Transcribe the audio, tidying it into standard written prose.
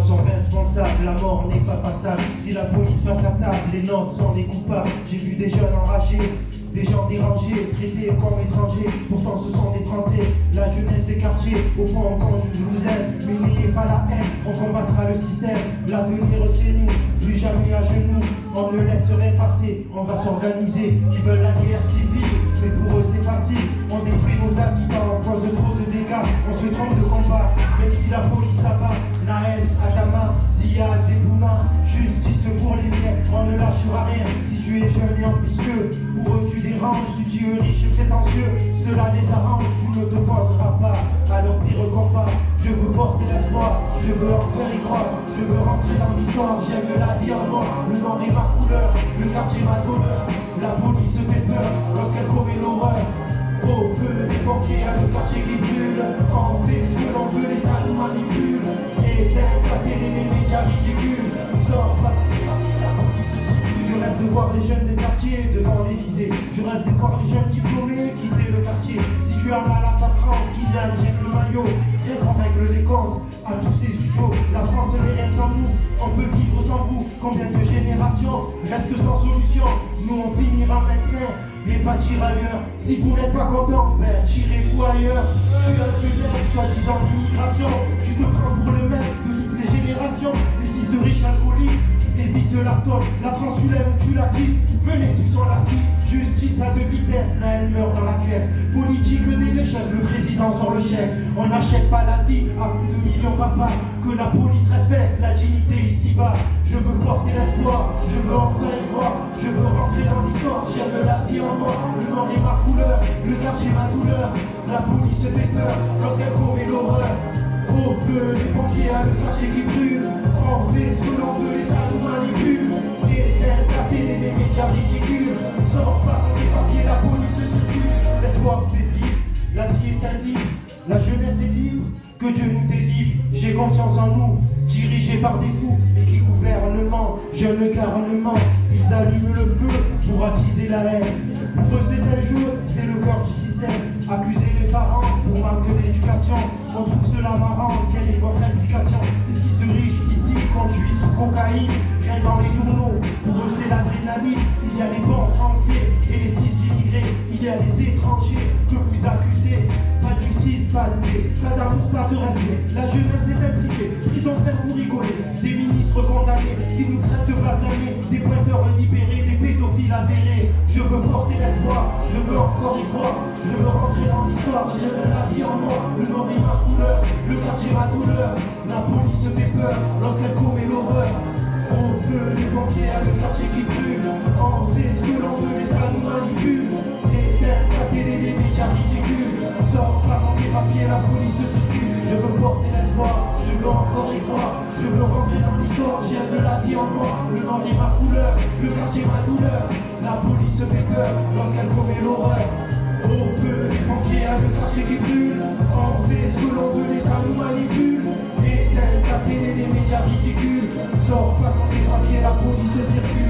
sont responsables, la mort n'est pas passable. Si la police passe à table, les notes sont les coupables. J'ai vu des jeunes enragés, des gens dérangés, traités comme étrangers. Pourtant ce sont des Français, la jeunesse des quartiers. Au fond quand je vous aime, mais n'ayez pas la haine. On combattra le système, l'avenir c'est nous. Plus jamais à genoux, on ne laisserait passer. On va s'organiser, ils veulent la guerre civile, mais pour eux c'est facile. On détruit nos habitants, on cause trop de dégâts. On se trompe de combat, même si la police abat. Naël, Adama, Zia, Debouna, justice pour les miens, on ne lâchera rien. Si tu es jeune et ambitieux, pour eux tu déranges. Si tu es riche et prétentieux, cela les arrange. Tu ne te poseras pas à leur pire combat. Je veux porter l'espoir, je veux encore y croire. Je veux rentrer dans l'histoire, j'aime la vie en moi. Le nord est ma couleur, le quartier ma douleur. La police fait peur lorsqu'elle commet l'horreur. Au feu des pompiers, à le quartier qui brûle. On fait ce que l'on veut, l'État nous manipule. Éteins la télé, les médias ridicules. Sors, passe, la police circule. Je rêve de voir les jeunes des quartiers devant l'Élysée. Je rêve de voir les jeunes diplômés quitter le quartier. Si tu as mal à ta France, qui gagne, jette le maillot. Rien qu'on règle les comptes à tous ces idiots. La France n'est rien sans nous, on peut vivre sans vous. Combien de générations restent sans solution? Nous on finira médecin, mais pas tirailleurs. Si vous n'êtes pas content, ben tirez-vous ailleurs. Tu as le tunnel, soi-disant d'immigration. Tu te prends pour le maître de toutes les générations. Les fils de riches alcooliques, évite la tôle. La France tu l'aimes, tu la quittes. Venez tous en la quitte. Justice à deux vitesses, là elle meurt dans la caisse. Politique dès l'échec, le président sort le chèque. On n'achète pas la vie à coups de millions papa. Que la police respecte la dignité ici-bas. Je veux porter l'espoir, je veux encore y croire. Je veux rentrer dans l'histoire, j'aime la vie en moi. Le nord est ma couleur, le quartier ma douleur. La police fait peur lorsqu'elle commet l'horreur. Au feu, les pompiers à le quartier qui brûle. On fait ce que l'on veut, l'État nous manipule. Éteins la télé, les médias ridicules. Sors pas sans tes papiers, la police circule. L'espoir fait vivre, la vie est un livre. La jeunesse est libre, que Dieu nous délivre. J'ai confiance en nous, dirigés par des fous, mais qui gouvernent le Mans, jeune garnement. Ils allument le feu pour attiser la haine. Pour eux c'est un jeu, c'est le cœur du système. Accuser les parents pour manque d'éducation. On trouve cela marrant, quelle est votre implication? Les fils de riches ici conduisent sous cocaïne. Rien dans les journaux, pour eux c'est l'adrénaline. Il y a les bons français et les fils d'immigrés. Il y a les étrangers que vous accusez. Pas de justice, pas de paix, pas d'amour, pas de respect. La jeunesse est impliquée, prison ferme vous rigolez. Des ministres condamnés qui nous traitent de basanés. Des pointeurs libérés, des pédophiles avérés. Je veux porter l'espoir, je veux encore y croire. Je veux rentrer dans l'histoire, j'aime la vie en moi. Le nord est ma couleur, le quartier ma douleur. La police fait peur lorsqu'elle commet l'horreur. On veut les pompiers à le quartier qui brûle. On fait ce que l'on veut, l'État nous manipule. Éteins la télé, les médias ridicules. Sors pas sans tes papiers, la police circule. Je veux porter l'espoir, je veux encore y croire. Je veux rentrer dans l'histoire, j'aime la vie en moi. Le nord est ma couleur, le quartier ma douleur. La police fait peur lorsqu'elle commet l'horreur. Au feu, les pompiers à le quartier qui brûle. On fait ce que l'on veut, l'État nous manipule. Éteins la télé, les médias ridicules. Sors pas sans tes papiers, la police circule.